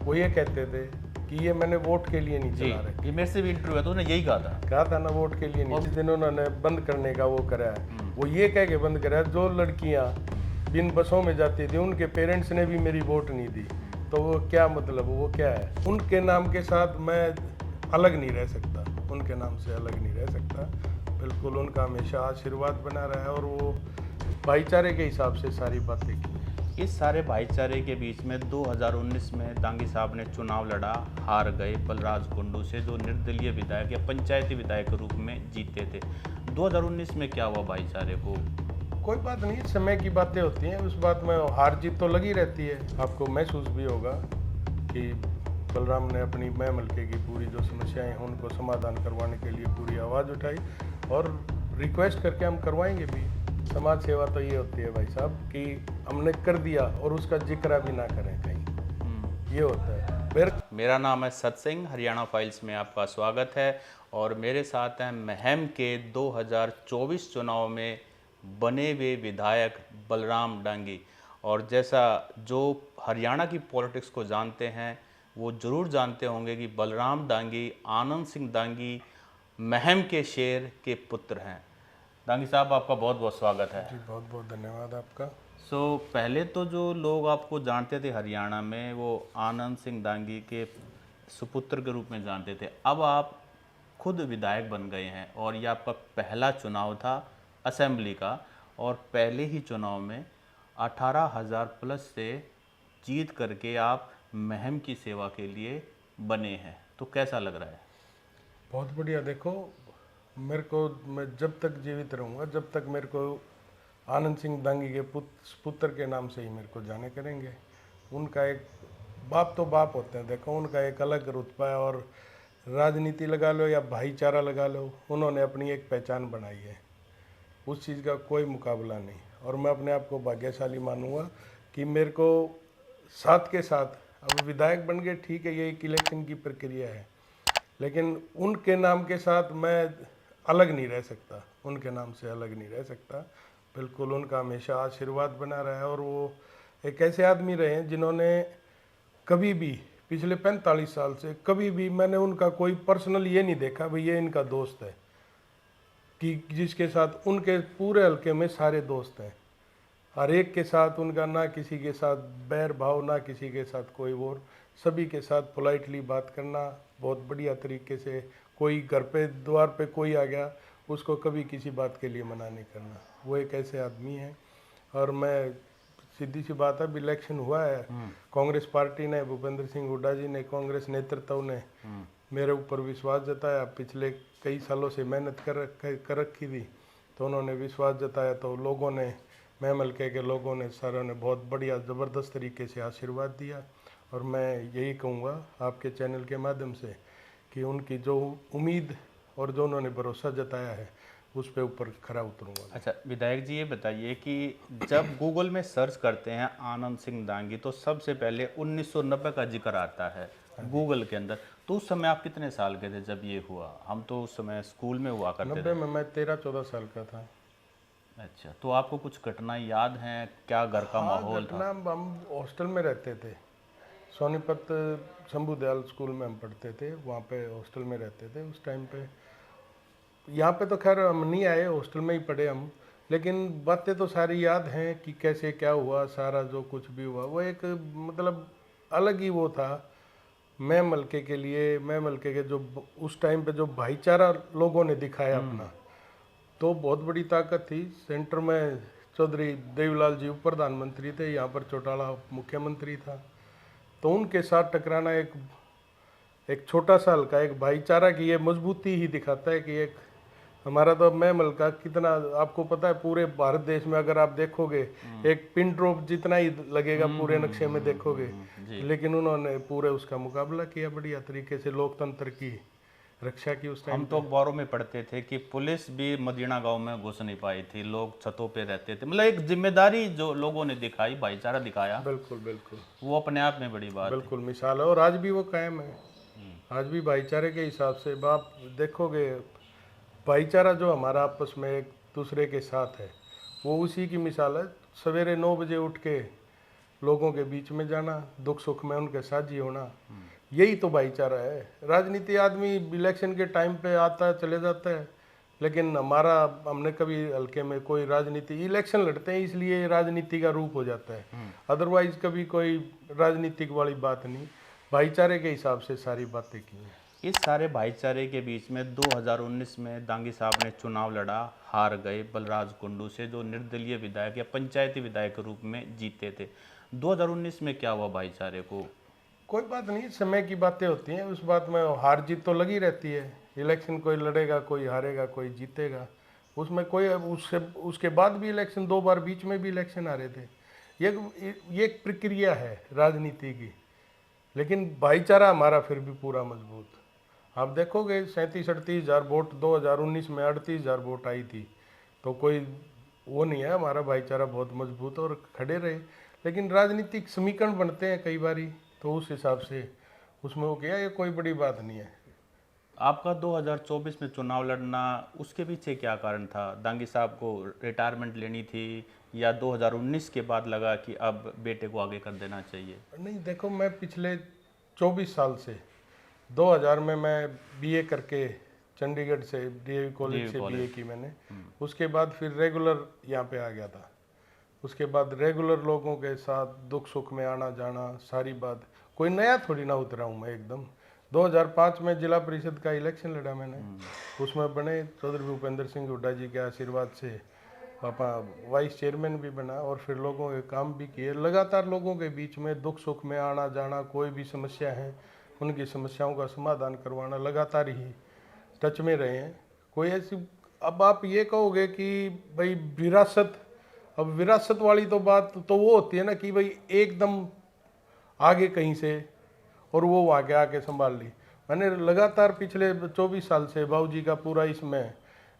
वो ये कहते थे कि ये मैंने वोट के लिए नहीं चला रहे। ये मेरे से भी इंटरव्यू है तो उन्होंने यही कहा था ना, वोट के लिए नहीं। जिस दिन उन्होंने बंद करने का वो करा है, वो ये कह के बंद करा है, जो लड़कियां जिन बसों में जाती थी उनके पेरेंट्स ने भी मेरी वोट नहीं दी। तो वो क्या मतलब, वो क्या है? उनके नाम के साथ मैं अलग नहीं रह सकता, उनके नाम से अलग नहीं रह सकता। बिल्कुल उनका हमेशा आशीर्वाद बना रहा है और वो भाईचारे के हिसाब से सारी बातें की। इस सारे भाईचारे के बीच में 2019 में दांगी साहब ने चुनाव लड़ा, हार गए बलराज कुंडू से, जो निर्दलीय विधायक या पंचायती विधायक के रूप में जीते थे। 2019 में क्या हुआ भाईचारे को? कोई बात नहीं, समय की बातें होती हैं, उस बात में हार जीत तो लगी रहती है। आपको महसूस भी होगा कि बलराम ने अपनी मैं मलके की पूरी जो समस्याएं हैं उनको समाधान करवाने के लिए पूरी आवाज़ उठाई और रिक्वेस्ट करके हम करवाएंगे भी। समाज सेवा तो ये होती है भाई साहब कि हमने कर दिया और उसका जिक्र भी ना करें कहीं, ये होता है। मेरा नाम है सत सिंह, हरियाणा फाइल्स में आपका स्वागत है और मेरे साथ हैं महम के 2024 चुनाव में बने हुए विधायक बलराम डांगी। और जैसा जो हरियाणा की पॉलिटिक्स को जानते हैं वो ज़रूर जानते होंगे कि बलराम डांगी आनंद सिंह डांगी महम के शेर के पुत्र हैं। डांगी साहब, आपका बहुत बहुत स्वागत है। जी बहुत बहुत धन्यवाद आपका। पहले तो जो लोग आपको जानते थे हरियाणा में वो आनंद सिंह डांगी के सुपुत्र के रूप में जानते थे। अब आप खुद विधायक बन गए हैं और ये आपका पहला चुनाव था असेंबली का और पहले ही चुनाव में 18,000 प्लस से जीत करके आप महम की सेवा के लिए बने हैं। तो कैसा लग रहा है? बहुत बढ़िया। देखो, मेरे को, मैं जब तक जीवित रहूँगा, जब तक मेरे को आनंद सिंह डांगी के पुत्र के नाम से ही मेरे को जाने करेंगे। उनका एक बाप तो बाप होते हैं, देखो उनका एक अलग रुतबा है और राजनीति लगा लो या भाईचारा लगा लो, उन्होंने अपनी एक पहचान बनाई है, उस चीज़ का कोई मुकाबला नहीं। और मैं अपने आप को भाग्यशाली मानूंगा कि मेरे को साथ के साथ, अब विधायक बन गए ठीक है, ये एक इलेक्शन की प्रक्रिया है, लेकिन उनके नाम के साथ मैं अलग नहीं रह सकता, उनके नाम से अलग नहीं रह सकता। बिल्कुल उनका हमेशा आशीर्वाद बना रहा है और वो एक ऐसे आदमी रहे हैं जिन्होंने कभी भी पिछले 45 साल से कभी भी मैंने उनका कोई पर्सनल ये नहीं देखा भाई ये इनका दोस्त है, कि जिसके साथ उनके पूरे हल्के में सारे दोस्त हैं, हर एक के साथ उनका ना किसी के साथ बैर भाव, ना किसी के साथ कोई और, सभी के साथ पोलाइटली बात करना, बहुत बढ़िया तरीके से। कोई घर पे द्वार पे कोई आ गया उसको कभी किसी बात के लिए मना नहीं करना, वो एक ऐसे आदमी हैं। और मैं, सीधी सी बात है, इलेक्शन हुआ है, कांग्रेस पार्टी ने, भूपेंद्र सिंह हुड्डा जी ने, कांग्रेस नेतृत्व ने मेरे ऊपर विश्वास जताया। पिछले कई सालों से मेहनत कर रखी थी, तो उन्होंने विश्वास जताया, तो लोगों ने, मैं मलके के लोगों ने, सारों ने बहुत बढ़िया ज़बरदस्त तरीके से आशीर्वाद दिया। और मैं यही कहूँगा आपके चैनल के माध्यम से कि उनकी जो उम्मीद और जो उन्होंने भरोसा जताया है उस पे ऊपर खरा उतरूँगा। अच्छा विधायक जी, ये बताइए कि जब गूगल में सर्च करते हैं आनंद सिंह डांगी तो सबसे पहले 1990 का जिक्र आता है गूगल के अंदर। तो उस समय आप कितने साल के थे जब ये हुआ? हम तो उस समय स्कूल में हुआ करते 90 में मैं 13-14 साल का था। अच्छा, तो आपको कुछ घटनाएं याद हैं? क्या घर का माहौल था? घटना, हम हॉस्टल में रहते थे, सोनीपत शंभू दयाल स्कूल में हम पढ़ते थे, वहाँ पे हॉस्टल में रहते थे उस टाइम पे। यहाँ पे तो खैर हम नहीं आए, हॉस्टल में ही पढ़े हम, लेकिन बातें तो सारी याद हैं कि कैसे क्या हुआ, सारा जो कुछ भी हुआ वो एक मतलब अलग ही वो था। मैं मलके के लिए, मैं मलके के जो उस टाइम पे जो भाईचारा लोगों ने दिखाया अपना, तो बहुत बड़ी ताकत थी। सेंटर में चौधरी देवीलाल जी उप प्रधानमंत्री थे, यहाँ पर चौटाला मुख्यमंत्री था, तो उनके साथ टकराना एक एक छोटा सा हल्का एक भाईचारा की ये मजबूती ही दिखाता है कि एक हमारा तो मैं मलका कितना, आपको पता है पूरे भारत देश में अगर आप देखोगे एक पिन ड्रॉप जितना ही लगेगा पूरे नक्शे में देखोगे, लेकिन उन्होंने पूरे उसका मुकाबला किया बढ़िया तरीके से, लोकतंत्र की रक्षा की उस टाइम। हम तो अखबारों में पढ़ते थे कि पुलिस भी मदीना गांव में घुस नहीं पाई थी, लोग छतों पे रहते थे। मतलब एक जिम्मेदारी जो लोगों ने दिखाई, भाईचारा दिखाया, बिल्कुल बिल्कुल, वो अपने आप में बड़ी बात है। बिल्कुल मिसाल है और आज भी वो कायम है। आज भी भाईचारे के हिसाब से आप देखोगे, भाईचारा जो हमारा आपस में एक दूसरे के साथ है वो उसी की मिसाल है। सवेरे 9 बजे उठ के लोगों के बीच में जाना, दुख सुख में उनके साझी होना, यही तो भाईचारा है। राजनीति आदमी इलेक्शन के टाइम पे आता है चले जाता है, लेकिन हमने कभी हल्के में कोई राजनीति, इलेक्शन लड़ते हैं इसलिए राजनीति का रूप हो जाता है, अदरवाइज कभी कोई राजनीतिक वाली बात नहीं, भाईचारे के हिसाब से सारी बातें की हैं। इस सारे भाईचारे के बीच में 2019 में दांगी साहब ने चुनाव लड़ा, हार गए बलराज कुंडू से, जो निर्दलीय विधायक या पंचायती विधायक के रूप में जीते थे। 2019 में क्या हुआ भाईचारे को? कोई बात नहीं, समय की बातें होती हैं, उस बात में हार जीत तो लगी रहती है। इलेक्शन कोई लड़ेगा, कोई हारेगा, कोई जीतेगा, उसमें कोई उसके बाद भी इलेक्शन 2 बार बीच में भी इलेक्शन आ रहे थे। ये एक प्रक्रिया है राजनीति की, लेकिन भाईचारा हमारा फिर भी पूरा मजबूत। आप देखोगे 37-38 हज़ार वोट 2019 में 38 हज़ार वोट आई थी, तो कोई वो नहीं है, हमारा भाईचारा बहुत मजबूत और खड़े रहे। लेकिन राजनीतिक समीकरण बनते हैं कई बारी, तो उस हिसाब से उसमें वो किया, ये कोई बड़ी बात नहीं है। आपका 2024 में चुनाव लड़ना, उसके पीछे क्या कारण था? दांगी साहब को रिटायरमेंट लेनी थी या 2019 के बाद लगा कि अब बेटे को आगे कर देना चाहिए? नहीं, देखो मैं पिछले 24 साल से 2000 में मैं बीए करके चंडीगढ़ से डीएवी कॉलेज से बीए की मैंने, उसके बाद फिर रेगुलर यहाँ पे आ गया था। उसके बाद रेगुलर लोगों के साथ दुख सुख में आना जाना, सारी बात, कोई नया थोड़ी ना उतरा हूँ मैं एकदम। 2005 में जिला परिषद का इलेक्शन लड़ा मैंने, उसमें बने, चौधरी भूपेंद्र सिंह हुड्डा जी के आशीर्वाद से पापा वाइस चेयरमैन भी बना, और फिर लोगों के काम भी किए, लगातार लोगों के बीच में दुख सुख में आना जाना, कोई भी समस्या है उनकी समस्याओं का समाधान करवाना, लगातार ही टच में रहे हैं। कोई ऐसी, अब आप ये कहोगे कि भाई विरासत, अब विरासत वाली तो बात तो वो होती है ना कि भाई एकदम आगे कहीं से और वो वहाँ के आके संभाल ली। मैंने लगातार पिछले 24 साल से बाबूजी का पूरा इसमें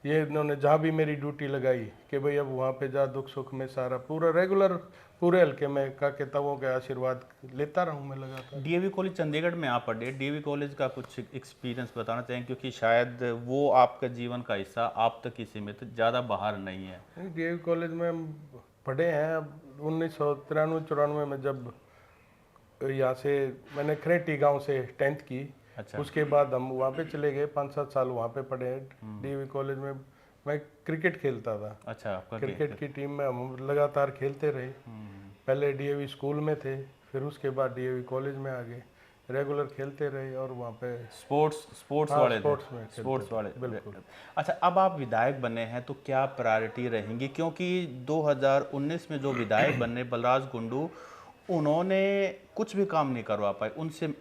ये इन्होंने जहाँ भी मेरी ड्यूटी लगाई कि भाई अब वहाँ पे जा, दुख सुख में सारा पूरा रेगुलर पूरे हल्के में का किताबों के आशीर्वाद लेता रहूँ मैं लगातार। डीएवी कॉलेज चंडीगढ़ में आप पढ़े, डीएवी कॉलेज का कुछ एक्सपीरियंस बताना चाहें, क्योंकि शायद वो आपका जीवन का हिस्सा आप तक ही सीमित, ज़्यादा बाहर नहीं है। डीएवी कॉलेज में हम पढ़े हैं। अब 1993-94 में जब यहाँ से मैंने खरेटी गांव से 10th की, अच्छा। उसके बाद हम वहाँ पे चले गए, 5-7 साल वहाँ पे पढ़े। डीएवी कॉलेज में मैं क्रिकेट खेलता था। अच्छा, आपका क्रिकेट की टीम में हम लगातार खेलते रहे। पहले डीएवी स्कूल में थे, फिर उसके बाद डीएवी कॉलेज में आ गए, रेगुलर खेलते रहे और वहाँ पे स्पोर्ट्स हाँ, वाले स्पोर्ट्स में स्पोर्ट्स वाले बिल्कुल। अच्छा, अब आप विधायक बने हैं तो क्या प्रायोरिटी रहेंगी? क्योंकि 2019 में जो विधायक बने बलराज कुंडू, उन्होंने कुछ भी काम नहीं करवा पाए।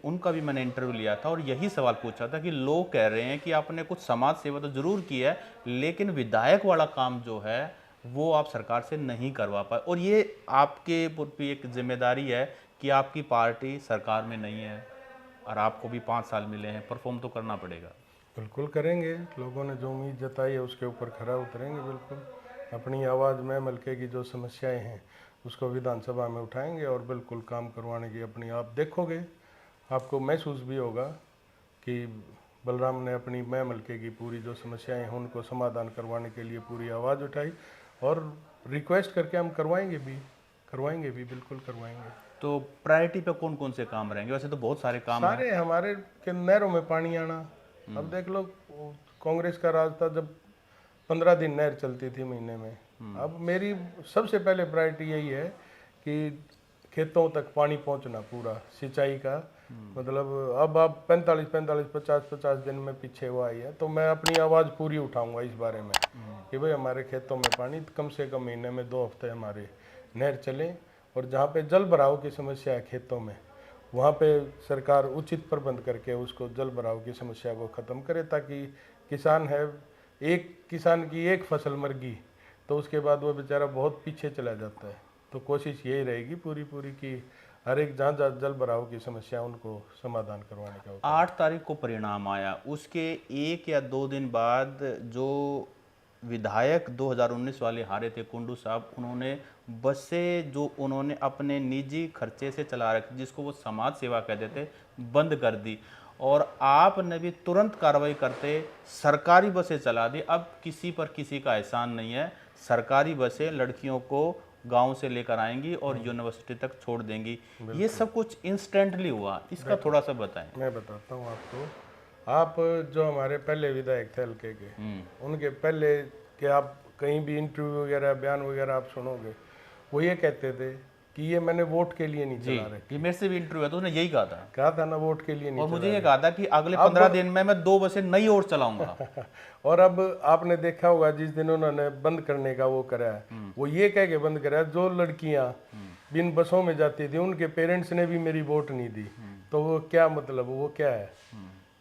उनका भी मैंने इंटरव्यू लिया था और यही सवाल पूछा था कि लोग कह रहे हैं कि आपने कुछ समाज सेवा तो जरूर की है, लेकिन विधायक वाला काम जो है वो आप सरकार से नहीं करवा पाए, और ये आपके ऊपर भी एक जिम्मेदारी है कि आपकी पार्टी सरकार में नहीं है और आपको भी 5 साल मिले हैं, परफॉर्म तो करना पड़ेगा। बिल्कुल करेंगे, लोगों ने जो उम्मीद जताई है उसके ऊपर खरा उतरेंगे। बिल्कुल अपनी आवाज़ में मलके की जो समस्याएं हैं उसको विधानसभा में उठाएंगे और बिल्कुल काम करवाने की अपनी, आप देखोगे आपको महसूस भी होगा कि बलराम ने अपनी मैं मलके की पूरी जो समस्याएं हैं उनको समाधान करवाने के लिए पूरी आवाज़ उठाई, और रिक्वेस्ट करके हम करवाएंगे भी, बिल्कुल करवाएंगे। तो प्रायोरिटी पे कौन कौन से काम रहेंगे? वैसे तो बहुत सारे काम हैं। सारे हमारे के नहरों में पानी आना, अब देख लो कांग्रेस का राज था जब 15 दिन नहर चलती थी महीने में। अब मेरी सबसे पहले प्रायोरिटी यही है कि खेतों तक पानी पहुंचना पूरा सिंचाई का, मतलब अब आप 50 दिन में पीछे हुआ ही है, तो मैं अपनी आवाज़ पूरी उठाऊंगा इस बारे में कि भाई हमारे खेतों में पानी कम से कम महीने में 2 हफ्ते हमारे नहर चलें, और जहाँ पे जल भराव की समस्या है खेतों में, वहाँ पे सरकार उचित प्रबंध करके उसको जल भराव की समस्या को ख़त्म करे, ताकि किसान है, एक किसान की एक फसल मर गई तो उसके बाद वो बेचारा बहुत पीछे चला जाता है। तो कोशिश यही रहेगी पूरी कि हर एक जहाँ जहाँ जल भराव की समस्या उनको समाधान करवाने का होता है। 8 तारीख को परिणाम आया, उसके 1 या 2 दिन बाद जो विधायक 2019 वाले हारे थे कुंडू साहब, उन्होंने बसें जो उन्होंने अपने निजी खर्चे से चला रखी, जिसको वो समाज सेवा कहते थे, बंद कर दी, और आपने भी तुरंत कार्रवाई करते सरकारी बसें चला दी। अब किसी पर किसी का एहसान नहीं है, सरकारी बसें लड़कियों को गांव से लेकर आएंगी और यूनिवर्सिटी तक छोड़ देंगी। ये सब कुछ इंस्टेंटली हुआ, इसका थोड़ा सा बताएं। मैं बताता हूँ आपको। आप जो हमारे पहले विधायक थे हल्के के, उनके पहले के आप कहीं भी इंटरव्यू वगैरह बयान वगैरह आप सुनोगे, वो ये कहते थे कि ये मैंने वोट के लिए नहीं जी, चला रखी। ये मेरे से भी इंटरव्यू है तो उसने यही कहा था ना वोट के लिए नहीं और मुझे ये कहा था कि अगले 15 दिन में मैं 2 बसें नई और चलाऊंगा। और अब आपने देखा होगा जिस दिन उन्होंने बंद करने का वो करा है, वो ये कह के बंद करा है, जो लड़कियां बिन बसों में जाती थी उनके पेरेंट्स ने भी मेरी वोट नहीं दी, तो वो क्या मतलब, वो क्या है,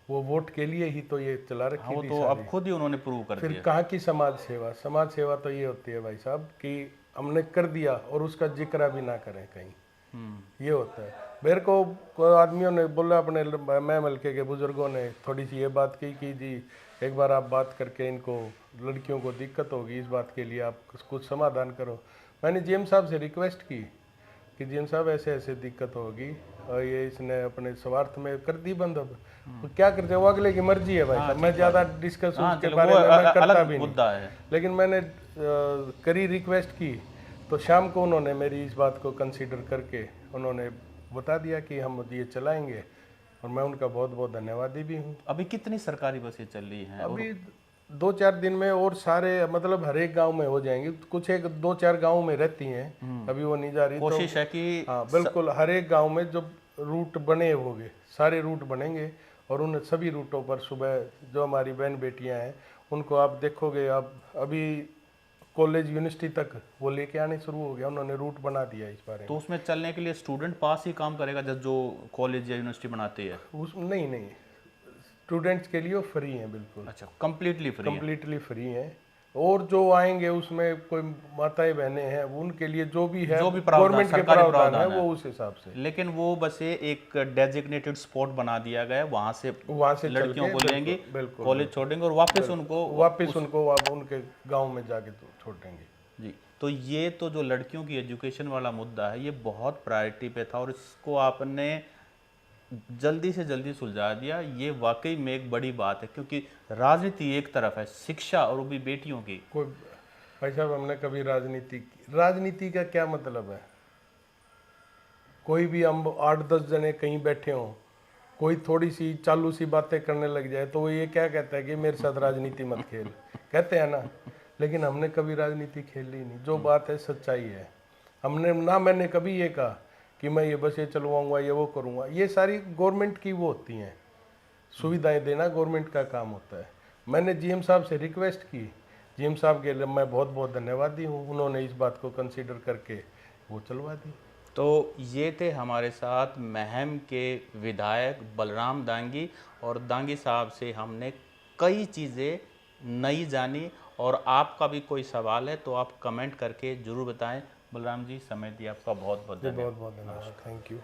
वो वोट के लिए ही तो ये चला रखी वो थी तो अब खुद ही उन्होंने प्रूव कर फिर दिया। कहाँ की समाज सेवा? समाज सेवा तो ये होती है भाई साहब कि हमने कर दिया और उसका जिक्र भी ना करें कहीं, ये होता है। मेरे को आदमियों ने बोला, अपने मैं हल्के के बुजुर्गों ने थोड़ी सी ये बात की कि जी एक बार आप बात करके इनको, लड़कियों को दिक्कत होगी, इस बात के लिए आप कुछ समाधान करो। मैंने जीएम साहब से रिक्वेस्ट की कि जीएम साहब ऐसे ऐसे दिक्कत होगी और ये इसने अपने स्वार्थ में कर दी बंद। अब तो क्या करते, वो अगले की मर्जी है भाई साहब, मैं ज़्यादा डिस्कस उसके बारे में मैं करता भी मुद्दा नहीं। है। लेकिन मैंने करी रिक्वेस्ट की तो शाम को उन्होंने मेरी इस बात को कंसीडर करके उन्होंने बता दिया कि हम ये चलाएंगे, और मैं उनका बहुत बहुत धन्यवादी भी हूँ। अभी कितनी सरकारी बसें चल रही हैं? अभी 2-4 दिन में और सारे, मतलब हर एक गांव में हो जाएंगी। कुछ एक 2-4 गांव में रहती हैं, अभी वो नहीं जा रही। कोशिश है कि हाँ बिल्कुल, हर एक गांव में जो रूट बने होंगे, सारे रूट बनेंगे, और उन सभी रूटों पर सुबह जो हमारी बहन बेटियां हैं उनको आप देखोगे, आप अभी कॉलेज यूनिवर्सिटी तक वो लेके आने शुरू हो गया, उन्होंने रूट बना दिया इस बारे तो उसमें चलने के लिए स्टूडेंट पास ही काम करेगा जो कॉलेज या यूनिवर्सिटी बनाती है? में। उस नहीं, स्टूडेंट्स के लिए वो फ्री हैं बिल्कुल, अच्छा, कंप्लीटली फ्री है। कम्प्लीटली फ्री हैं। और जो आएंगे उसमें कोई माताएं बहनें हैं, उनके लिए जो भी है, जो भी प्रावधान, गवर्नमेंट के सरकारी प्रावधान है प्रावधान है। वो उस हिसाब से। लेकिन वो बसें एक डेजिग्नेटेड स्पॉट बना दिया गया है, वहाँ से चल लड़कियों के को लेंगे, बिल्कुल कॉलेज छोड़ेंगे और वापस उनको आप उनके गांव में जाके तो छोड़ देंगे। जी। तो ये तो जो लड़कियों की एजुकेशन वाला मुद्दा है, ये बहुत प्रायोरिटी पे था और इसको आपने जल्दी से जल्दी सुलझा दिया। ये वाकई में एक बड़ी बात है, क्योंकि राजनीति एक तरफ है, शिक्षा और वो भी बेटियों की। कोई भाई साहब, हमने कभी राजनीति का क्या मतलब है? कोई भी हम 8-10 जने कहीं बैठे हों, कोई थोड़ी सी चालू सी बातें करने लग जाए तो वो ये क्या कहता है कि मेरे साथ राजनीति मत खेल, कहते हैं ना। लेकिन हमने कभी राजनीति खेली नहीं, जो बात है सच्चाई है। हमने ना, मैंने कभी ये कहा कि मैं ये बसें चलवाऊंगा, ये वो करूंगा। ये सारी गवर्नमेंट की वो होती हैं, सुविधाएं देना गवर्नमेंट का काम होता है। मैंने जीएम साहब से रिक्वेस्ट की, जीएम साहब के लिए मैं बहुत बहुत धन्यवादी हूँ, उन्होंने इस बात को कंसीडर करके वो चलवा दी। तो ये थे हमारे साथ महम के विधायक बलराम दांगी, और दांगी साहब से हमने कई चीज़ें नई जानी। और आपका भी कोई सवाल है तो आप कमेंट करके ज़रूर बताएं। बलराम जी, समय दिया आपका बहुत बहुत धन्यवाद। बहुत बहुत धन्यवाद, थैंक यू।